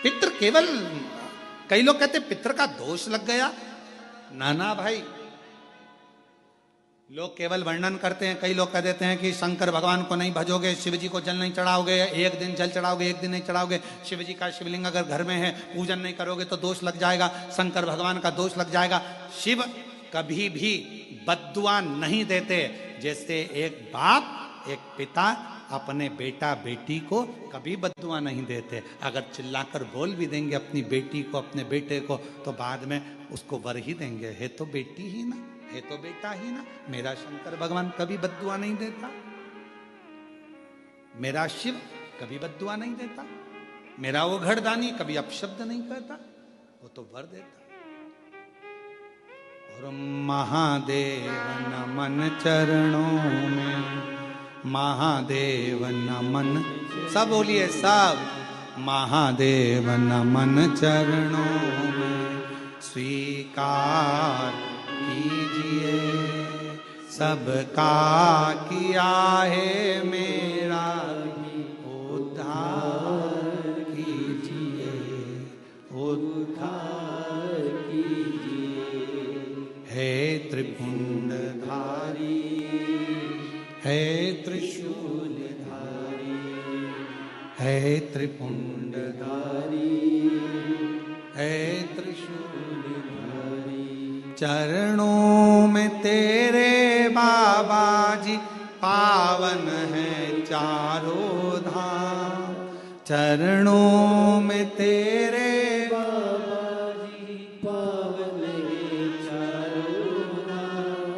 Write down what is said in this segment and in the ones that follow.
पितृ केवल, कई लोग कहते पितृ का दोष लग गया। ना भाई, लोग केवल वर्णन करते हैं। कई लोग कह देते हैं कि शंकर भगवान को नहीं भजोगे, शिव जी को जल नहीं चढ़ाओगे, एक दिन जल चढ़ाओगे एक दिन नहीं चढ़ाओगे, शिव जी का शिवलिंग अगर घर में है पूजन नहीं करोगे तो दोष लग जाएगा, शंकर भगवान का दोष लग जाएगा। शिव कभी भी बद्दुआ नहीं देते। जैसे एक बाप एक पिता अपने बेटा बेटी को कभी बद्दुआ नहीं देते। अगर चिल्लाकर बोल भी देंगे अपनी बेटी को अपने बेटे को तो बाद में उसको वर ही देंगे, है तो बेटी ही ना, है तो बेटा ही ना। मेरा शंकर भगवान कभी बद्दुआ नहीं देता, मेरा शिव कभी बद्दुआ नहीं देता, मेरा वो घड़दानी कभी अपशब्द नहीं करता, वो तो वर देता। और महादेव नमन चरणों में, महादेव नमन, सब बोलिए सब, महादेव नमन चरणों में स्वीकार कीजिए, सबका किया है मेरा उद्धार कीजिए, उद्धार कीजिए। है त्रिपुंडधारी, है त्रिशूलधारी, है त्रिपुंडधारी, है त्रिशूलधारी। चरणों में तेरे बाबा जी पावन है चारों धाम, चरणों में तेरे बाबा जी पावन है चारों धाम।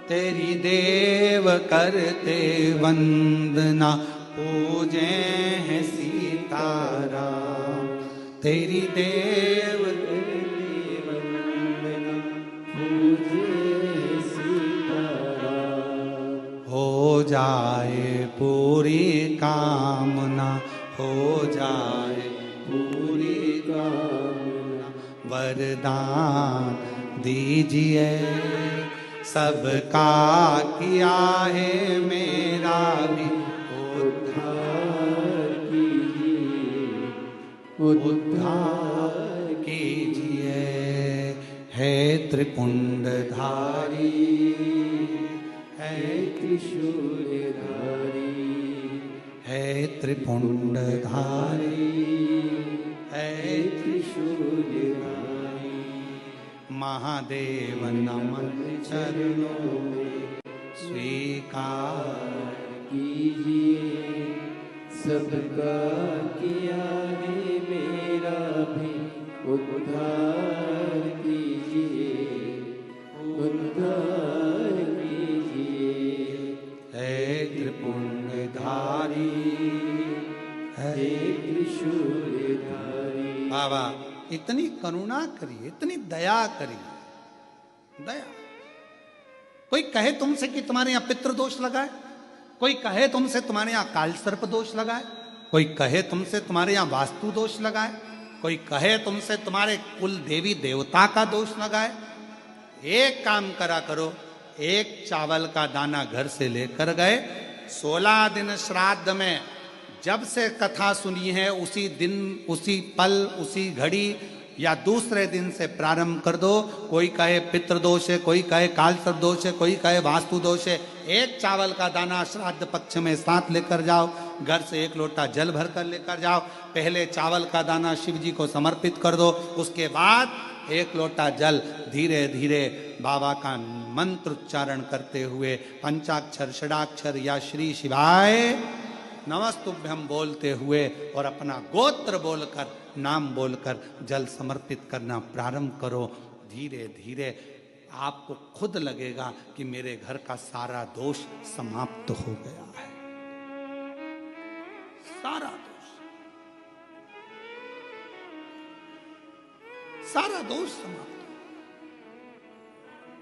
तेरी देव करते वंदना पूजे हैं सीताराम, तेरी देव करते वंदना पूजे हैं सीताराम। हो जाए पूरी कामना, हो जाए पूरी कामना, वरदान दीजिए, सबका किया है मेरा भी उद्धार कीजिए, उद्धार कीजिए। है त्रिपुंडधारी, है त्रिशूलधारी, है त्रिपुंडधारी, है त्रिशूलधारी। महादेव नमन चरणों में स्वीकार कीजिए, सबका किया है मेरा भी उद्धार कीजिए, उद्धार कीजिए। है त्रिपुंडधारी, है त्रिशूलधारी। बाबा इतनी करुणा करिए, इतनी दया करिए, दया। कोई कहे तुमसे कि तुम्हारे यहां पितृदोष लगा है, कोई कहे तुमसे तुम्हारे यहां काल सर्प दोष लगा है, कोई कहे तुमसे तुम्हारे यहां वास्तु दोष लगा है, कोई कहे तुमसे तुम्हारे कुल देवी देवता का दोष लगा है। एक काम करा करो, एक चावल का दाना घर से लेकर गए, 16 दिन श्राद्ध में जब से कथा सुनी है उसी दिन, उसी पल, उसी घड़ी या दूसरे दिन से प्रारंभ कर दो। कोई कहे पितृदोष है, कोई कहे कालसर्प दोष है, कोई कहे वास्तु दोष है। एक चावल का दाना श्राद्ध पक्ष में साथ लेकर जाओ, घर से एक लोटा जल भर कर लेकर जाओ। पहले चावल का दाना शिव जी को समर्पित कर दो, उसके बाद एक लोटा जल धीरे धीरे बाबा का मंत्र उच्चारण करते हुए पंचाक्षर षडाक्षर या श्री शिवाय नमस्तुभ्यम बोलते हुए और अपना गोत्र बोलकर, नाम बोलकर जल समर्पित करना प्रारंभ करो। धीरे धीरे आपको खुद लगेगा कि मेरे घर का सारा दोष समाप्त हो गया है, सारा दोष, सारा दोष समाप्त।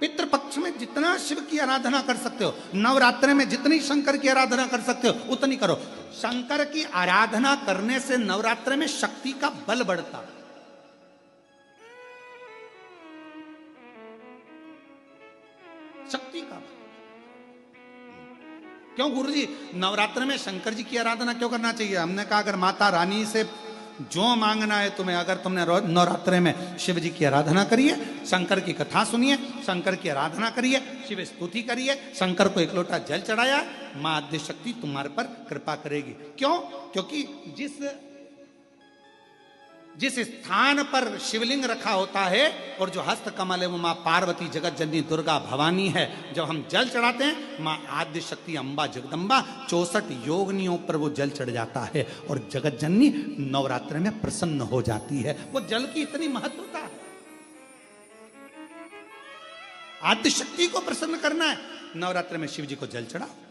पितृपक्ष में जितना शिव की आराधना कर सकते हो, नवरात्रि में जितनी शंकर की आराधना कर सकते हो उतनी करो। शंकर की आराधना करने से नवरात्रि में शक्ति का बल बढ़ता। शक्ति का बल। क्यों गुरुजी नवरात्र में शंकर जी की आराधना क्यों करना चाहिए? हमने कहा अगर माता रानी से जो मांगना है तुम्हें। अगर तुमने नवरात्रे में शिव जी की आराधना करिए, शंकर की कथा सुनिए, शंकर की आराधना करिए, शिव स्तुति करिए, शंकर को एक लोटा जल चढ़ाया, मां आद्य शक्ति तुम्हारे पर कृपा करेगी। क्यों? क्योंकि जिस स्थान पर शिवलिंग रखा होता है और जो हस्त कमल है वो मां पार्वती जगत जननी दुर्गा भवानी है। जब हम जल चढ़ाते हैं मां आद्य शक्ति अम्बा जगदम्बा 64 योगनियों पर वो जल चढ़ जाता है और जगत जननी नवरात्र में प्रसन्न हो जाती है। वो जल की इतनी महत्वता है। आद्य शक्ति को प्रसन्न करना है, नवरात्र में शिव जी को जल चढ़ाओ।